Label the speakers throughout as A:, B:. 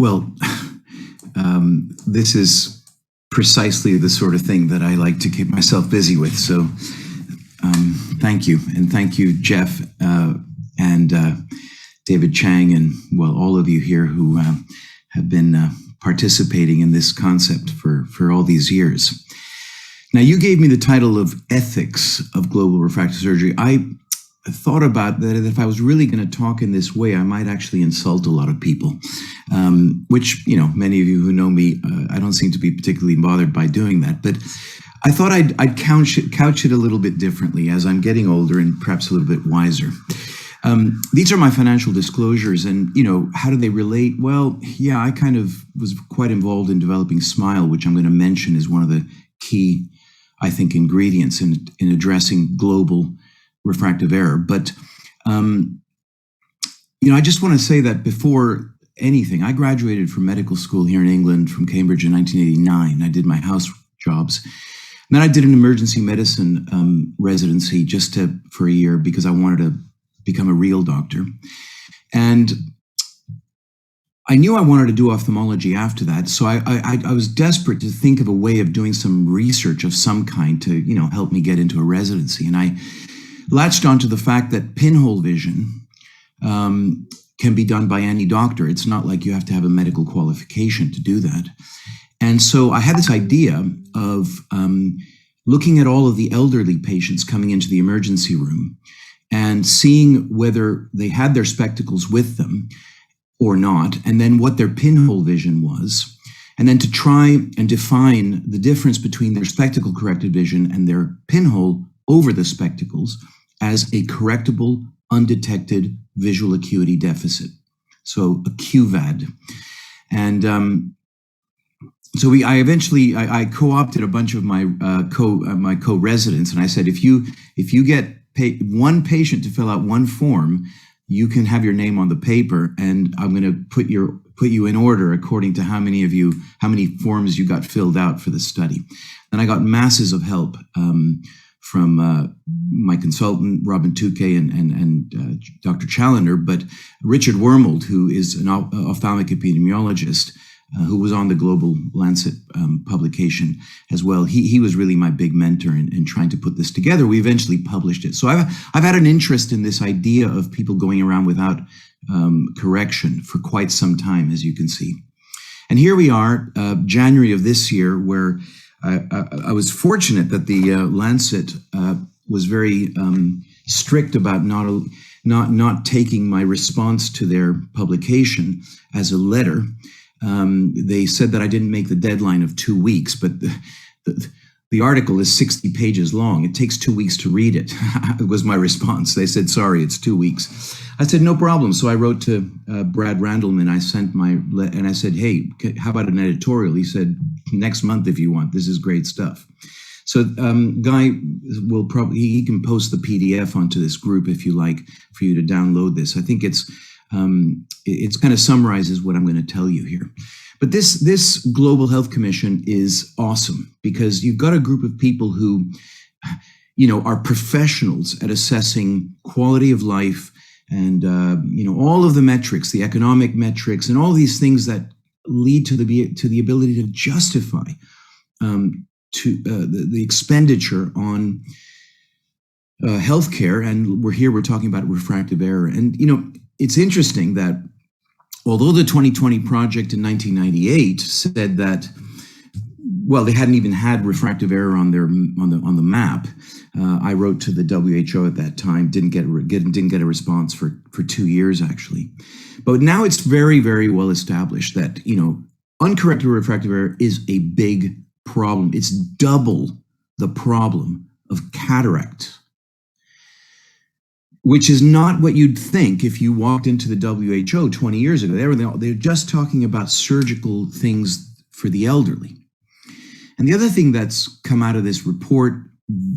A: Well, this is precisely the sort of thing that I like to keep myself busy with. So thank you. And thank you, Jeff and David Chang, and well, all of you here who have been participating in this concept for all these years. Now, you gave me the title of Ethics of Global Refractive Surgery. I thought about that if I was really going to talk in this way, I might actually insult a lot of people, which, you know, many of you who know me, I don't seem to be particularly bothered by doing that. But I thought I'd couch it a little bit differently as I'm getting older and perhaps a little bit wiser. These are my financial disclosures, and, you know, how do they relate? Well, yeah, I kind of was quite involved in developing SMILE, which I'm going to mention is one of the key, I think, ingredients in addressing global refractive error. But, you know, I just want to say that before anything, I graduated from medical school here in England from Cambridge in 1989. I did my house jobs. And then I did an emergency medicine residency for a year because I wanted to become a real doctor. And I knew I wanted to do ophthalmology after that. So I was desperate to think of a way of doing some research of some kind to, you know, help me get into a residency. And I latched onto the fact that pinhole vision can be done by any doctor. It's not like you have to have a medical qualification to do that. And so I had this idea of looking at all of the elderly patients coming into the emergency room and seeing whether they had their spectacles with them or not, and then what their pinhole vision was, and then to try and define the difference between their spectacle-corrected vision and their pinhole over the spectacles as a correctable, undetected visual acuity deficit, so a QVAD. And so I eventually co-opted a bunch of my co-residents, and I said, if you get one patient to fill out one form, you can have your name on the paper, and I'm going to put you in order according to how many forms you got filled out for the study. And I got masses of help from my consultant, Robin Touquet, and Dr. Challender, but Richard Wormold, who is an ophthalmic epidemiologist, who was on the Global Lancet publication as well. He was really my big mentor in trying to put this together. We eventually published it. So I've had an interest in this idea of people going around without correction for quite some time, as you can see. And here we are, January of this year, where I was fortunate that the Lancet was very strict about not taking my response to their publication as a letter. They said that I didn't make the deadline of 2 weeks, but the article is 60 pages long. It takes 2 weeks to read it. It was my response. They said, sorry, it's 2 weeks. I said, no problem. So I wrote to Brad Randleman. And I said, hey, how about an editorial? He said, next month if you want. This is great stuff. So Guy will he can post the PDF onto this group if you like, for you to download this. I think it's kind of summarizes what I'm going to tell you here. But this Global Health Commission is awesome because you've got a group of people who, you know, are professionals at assessing quality of life and, you know, all of the metrics, the economic metrics, and all these things that lead to the ability to justify the expenditure on healthcare. And we're talking about refractive error. And, you know, it's interesting that although the 2020 project in 1998 said that, well, they hadn't even had refractive error on the map. I wrote to the WHO at that time, didn't get a response for 2 years actually. But now it's very, very well established that, you know, uncorrected refractive error is a big problem. It's double the problem of cataract, which is not what you'd think if you walked into the WHO 20 years ago. They're just talking about surgical things for the elderly. And the other thing that's come out of this report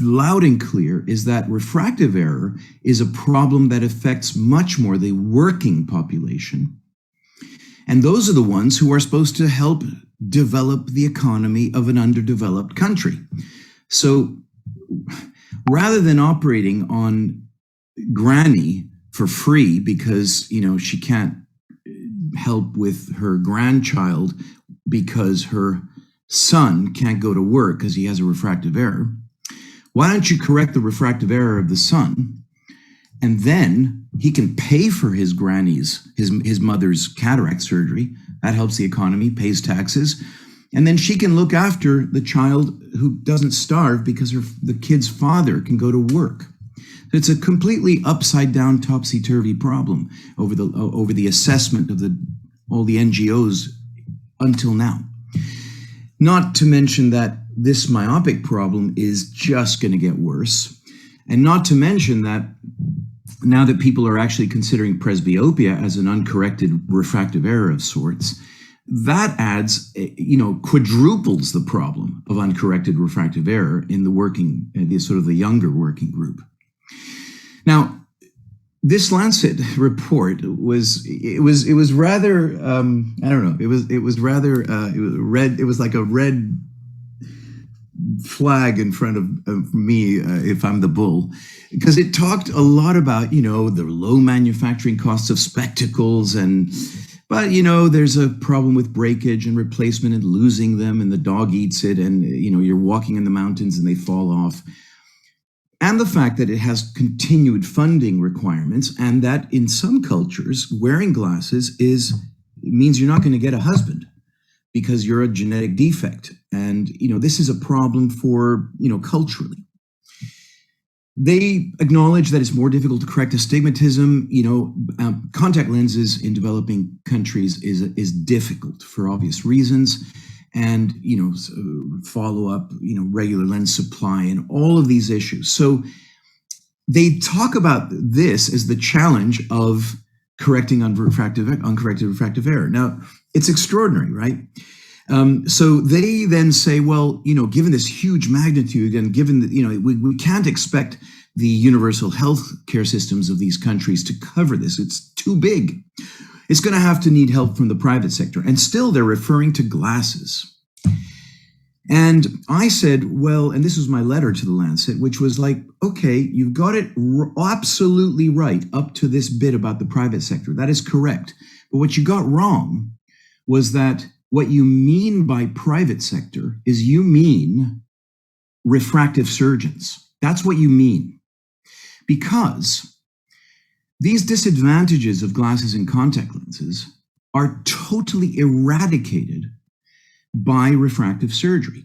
A: loud and clear is that refractive error is a problem that affects much more the working population. And those are the ones who are supposed to help develop the economy of an underdeveloped country. So rather than operating on Granny for free because, you know, she can't help with her grandchild because her son can't go to work because he has a refractive error. Why don't you correct the refractive error of the son, and then he can pay for his his mother's cataract surgery. That helps the economy, pays taxes. And then she can look after the child who doesn't starve because the kid's father can go to work. It's a completely upside down, topsy-turvy problem over the assessment of all the NGOs until now. Not to mention that this myopic problem is just going to get worse. And not to mention that now that people are actually considering presbyopia as an uncorrected refractive error of sorts, that adds, quadruples the problem of uncorrected refractive error in the younger working group. Now, this Lancet report was rather it was like a red flag in front of me if I'm the bull, because it talked a lot about the low manufacturing costs of spectacles but there's a problem with breakage and replacement and losing them, and the dog eats it, and you're walking in the mountains and they fall off. And the fact that it has continued funding requirements, and that in some cultures, wearing glasses means you're not going to get a husband because you're a genetic defect. And, this is a problem for, culturally. They acknowledge that it's more difficult to correct astigmatism. Contact lenses in developing countries is difficult for obvious reasons. And, follow up, regular lens supply and all of these issues. So they talk about this as the challenge of correcting uncorrected refractive error. Now, it's extraordinary, right? So they then say, well, given this huge magnitude and given that, we can't expect the universal health care systems of these countries to cover this. It's too big. It's going to have to need help from the private sector. And still they're referring to glasses. And I said, well, and this was my letter to the Lancet, which was like, okay, you've got it absolutely right up to this bit about the private sector. That is correct. But what you got wrong was that what you mean by private sector is you mean refractive surgeons. That's what you mean. Because these disadvantages of glasses and contact lenses are totally eradicated by refractive surgery.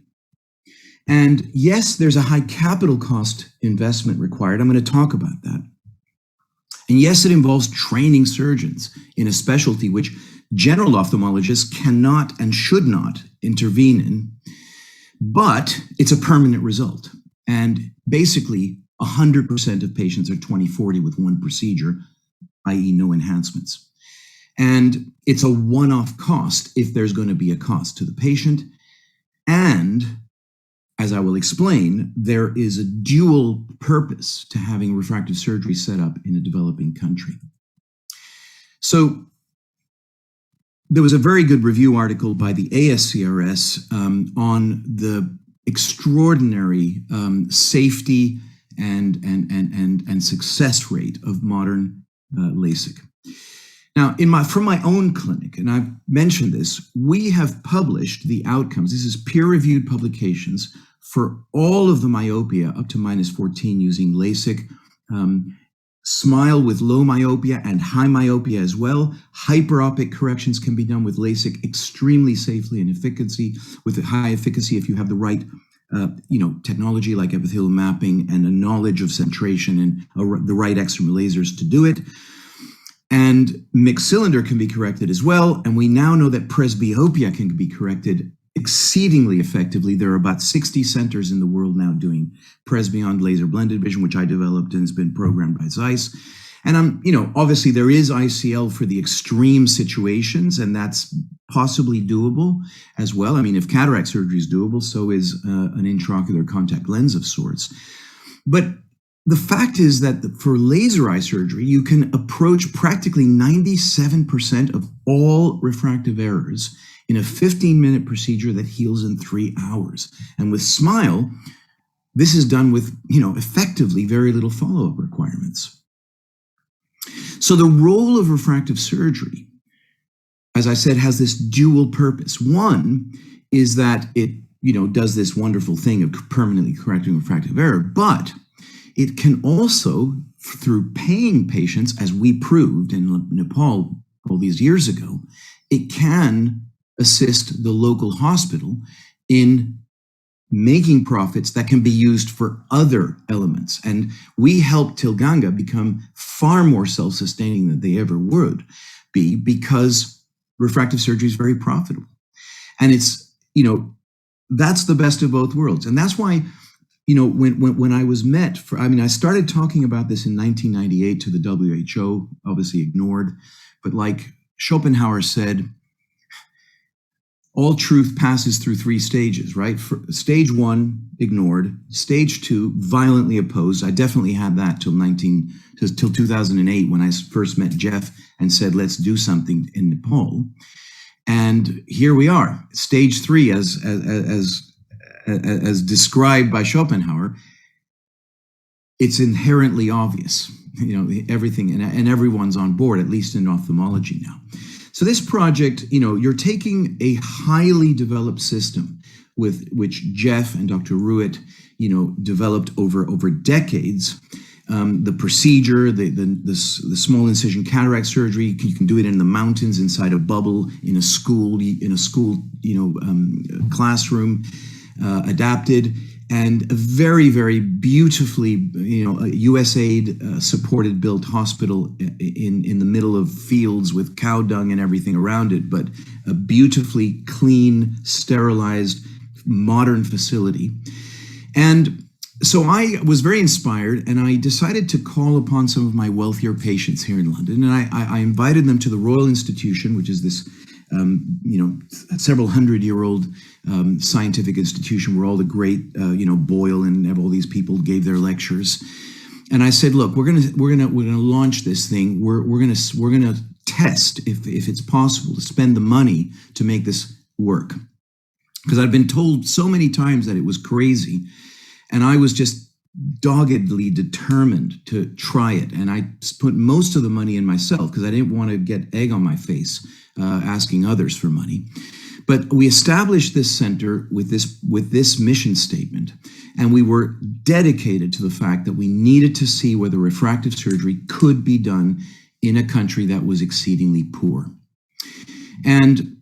A: And yes, there's a high capital cost investment required. I'm going to talk about that. And yes, it involves training surgeons in a specialty which general ophthalmologists cannot and should not intervene in, but it's a permanent result. And basically, 100% of patients are 20/40 with one procedure, i.e. no enhancements. And it's a one-off cost if there's going to be a cost to the patient. And as I will explain, there is a dual purpose to having refractive surgery set up in a developing country. So there was a very good review article by the ASCRS on the extraordinary safety and success rate of modern Lasik. Now, from my own clinic, and I've mentioned this, we have published the outcomes. This is peer-reviewed publications for all of the myopia up to -14 using Lasik, smile with low myopia and high myopia as well. Hyperopic corrections can be done with Lasik extremely safely and with high efficacy if you have the right technology like epithelial mapping and a knowledge of centration and the right external lasers to do it. And mixed cylinder can be corrected as well. And we now know that presbyopia can be corrected exceedingly effectively. There are about 60 centers in the world now doing Presbeyond laser blended vision, which I developed and has been programmed by Zeiss. And obviously there is ICL for the extreme situations, and that's possibly doable as well. I mean, if cataract surgery is doable, so is an intraocular contact lens of sorts. But the fact is that for laser eye surgery, you can approach practically 97% of all refractive errors in a 15-minute procedure that heals in 3 hours. And with SMILE, this is done with, effectively very little follow-up requirements. So the role of refractive surgery as I said, has this dual purpose. One is that it, does this wonderful thing of permanently correcting refractive error, but it can also, through paying patients, as we proved in Nepal all these years ago, it can assist the local hospital in making profits that can be used for other elements. And we helped Tilganga become far more self-sustaining than they ever would be, because refractive surgery is very profitable. And it's, that's the best of both worlds. And that's why, when I was met I started talking about this in 1998 to the WHO, obviously ignored, but like Schopenhauer said, all truth passes through three stages, right? Stage one, ignored. Stage two, violently opposed. I definitely had that till 2008, when I first met Jeff and said, let's do something in Nepal. And here we are. Stage three, as described by Schopenhauer, it's inherently obvious, everything, and everyone's on board, at least in ophthalmology now. So this project, you're taking a highly developed system with which Jeff and Dr. Ruitt, developed over decades. The procedure, the small incision cataract surgery, you can do it in the mountains, inside a bubble, in a school, classroom, adapted, and a very, very beautifully, USAID supported built hospital in the middle of fields with cow dung and everything around it, but a beautifully clean, sterilized, modern facility. And so I was very inspired, and I decided to call upon some of my wealthier patients here in London, and I invited them to the Royal Institution, which is this several hundred-year-old scientific institution where all the great, Boyle and all these people gave their lectures. And I said, look, we're gonna launch this thing. We're gonna test if it's possible to spend the money to make this work, because I'd been told so many times that it was crazy, and I was just doggedly determined to try it. And I put most of the money in myself because I didn't want to get egg on my face asking others for money. But we established this center with this mission statement, and we were dedicated to the fact that we needed to see whether refractive surgery could be done in a country that was exceedingly poor. And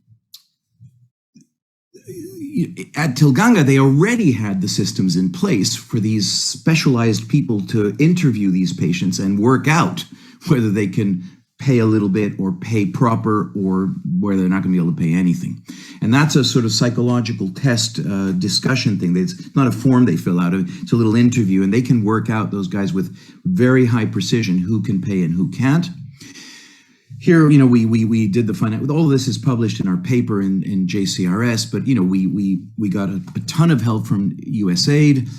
A: at Tilganga, they already had the systems in place for these specialized people to interview these patients and work out whether they can pay a little bit or pay proper, or where they're not going to be able to pay anything. And that's a sort of psychological test discussion thing. It's not a form they fill out. It's a little interview, and they can work out, those guys, with very high precision, who can pay and who can't. Here, we did the finance. All of this is published in our paper in JCRS, but we got a ton of help from USAID,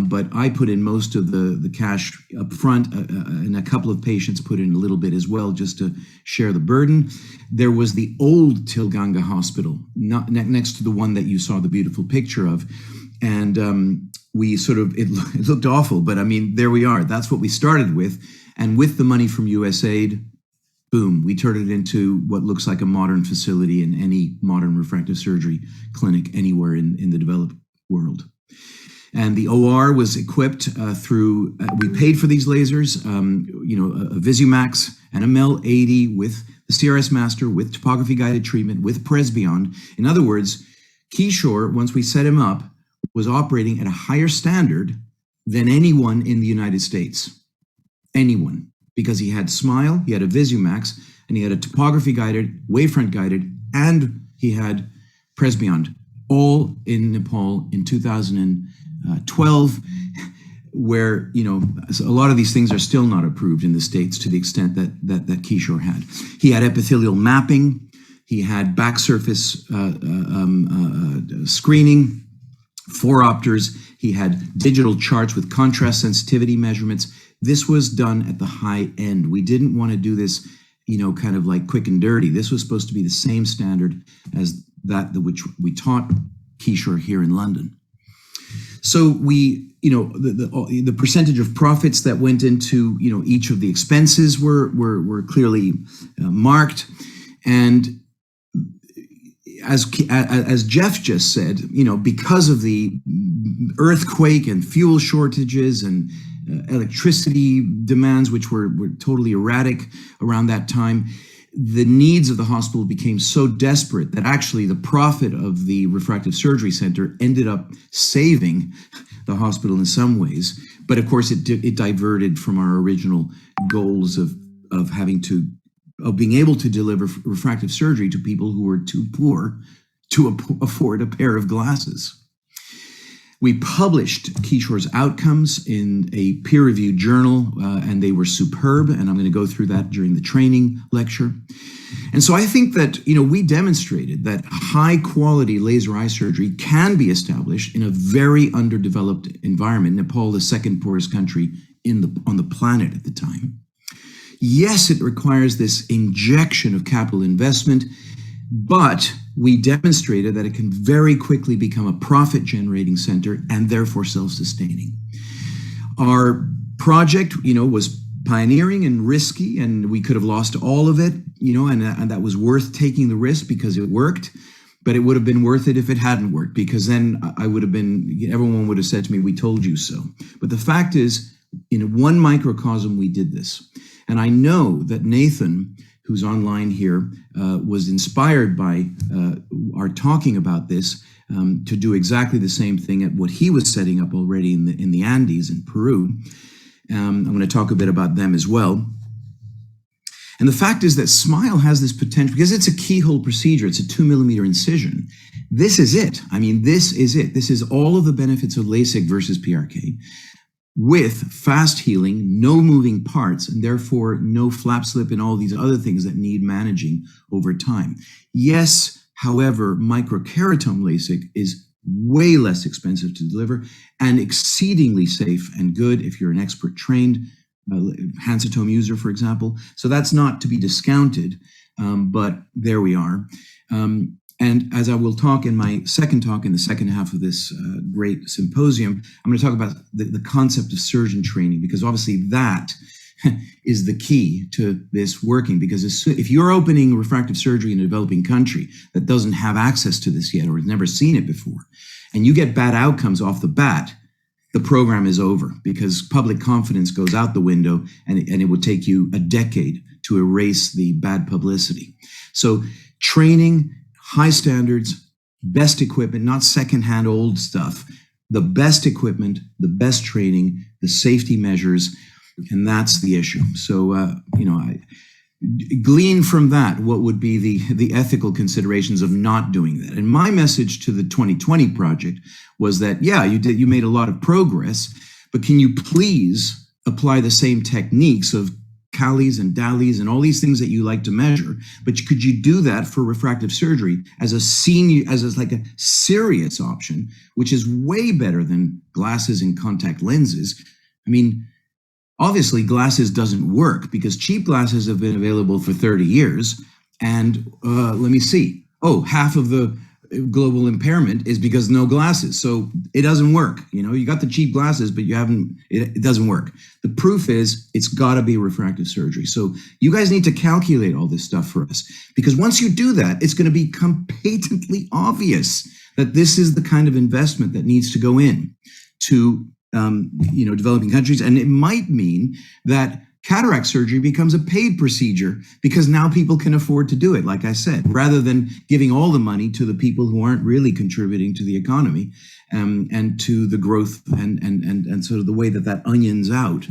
A: but I put in most of the cash up front, and a couple of patients put in a little bit as well, just to share the burden. There was the old Tilganga Hospital, not next to the one that you saw the beautiful picture of, and we sort of, it looked awful, but I mean, there we are. That's what we started with, and with the money from USAID, boom, we turned it into what looks like a modern facility in any modern refractive surgery clinic anywhere in the developed world. And the OR was equipped through, we paid for these lasers, a Visumax and a MEL 80 with the CRS Master, with topography guided treatment, with Presbyon. In other words, Kishore, once we set him up, was operating at a higher standard than anyone in the United States. Anyone. Because he had SMILE, he had a Visumax, and he had a topography guided, wavefront guided, and he had Presbyon, all in Nepal in 2012, where, a lot of these things are still not approved in the States to the extent that Kishore had. He had epithelial mapping, he had back surface screening, phoropters, he had digital charts with contrast sensitivity measurements. This was done at the high end. We didn't want to do this, kind of like quick and dirty. This was supposed to be the same standard as that which we taught Kishore here in London. So we, the percentage of profits that went into, each of the expenses were clearly marked. And as Jeff just said, because of the earthquake and fuel shortages and electricity demands, which were totally erratic around that time, the needs of the hospital became so desperate that actually the profit of the refractive surgery center ended up saving the hospital in some ways. But of course, it diverted from our original goals of being able to deliver refractive surgery to people who were too poor to afford a pair of glasses. We published Keyshore's outcomes in a peer-reviewed journal, and they were superb, and I'm going to go through that during the training lecture. And so I think that, we demonstrated that high-quality laser eye surgery can be established in a very underdeveloped environment, Nepal, the second poorest country on the planet at the time. Yes, it requires this injection of capital investment, but we demonstrated that it can very quickly become a profit-generating center and therefore self-sustaining. Our project, was pioneering and risky, and we could have lost all of it, and that was worth taking the risk because it worked. But it would have been worth it if it hadn't worked, because then everyone would have said to me, "We told you so." But the fact is, in one microcosm, we did this. And I know that Nathan, who's online here, was inspired by our talking about this to do exactly the same thing at what he was setting up already in the Andes in Peru. I'm going to talk a bit about them as well. And the fact is that SMILE has this potential, because it's a keyhole procedure, it's a 2mm incision. This is it. This is it. This is all of the benefits of LASIK versus PRK, with fast healing, no moving parts, and therefore no flap slip and all these other things that need managing over time. Yes, however, microkeratome LASIK is way less expensive to deliver and exceedingly safe and good if you're an expert trained Hansatome user, for example. So that's not to be discounted, but there we are. And as I will talk in my second talk in the second half of this great symposium, I'm going to talk about the concept of surgeon training, because obviously that is the key to this working. Because if you're opening refractive surgery in a developing country that doesn't have access to this yet or has never seen it before, and you get bad outcomes off the bat, the program is over, because public confidence goes out the window, and it would take you a decade to erase the bad publicity. So training, high standards, best equipment, not secondhand old stuff, the best equipment, the best training, the safety measures, and that's the issue. So, I glean from that what would be the ethical considerations of not doing that. And my message to the 2020 project was that, yeah, you made a lot of progress, but can you please apply the same techniques of Callies and Dallies and all these things that you like to measure, but could you do that for refractive surgery as a serious option, which is way better than glasses and contact lenses? Obviously glasses doesn't work because cheap glasses have been available for 30 years. And let me see. Half of the global impairment is because no glasses. So it doesn't work. You got the cheap glasses, but it doesn't work. The proof is it's got to be refractive surgery. So you guys need to calculate all this stuff for us, because once you do that, it's going to become patently obvious that this is the kind of investment that needs to go in to developing countries. And it might mean that cataract surgery becomes a paid procedure because now people can afford to do it, like I said, rather than giving all the money to the people who aren't really contributing to the economy and to the growth and sort of the way that onions out.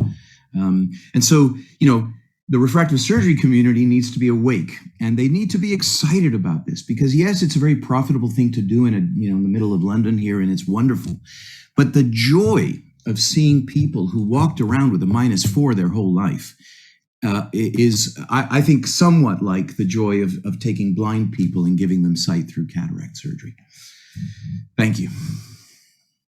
A: And so, the refractive surgery community needs to be awake, and they need to be excited about this, because yes, it's a very profitable thing to do in the middle of London here, and it's wonderful. But the joy of seeing people who walked around with a -4 their whole life is, I think, somewhat like the joy of taking blind people and giving them sight through cataract surgery. Thank you.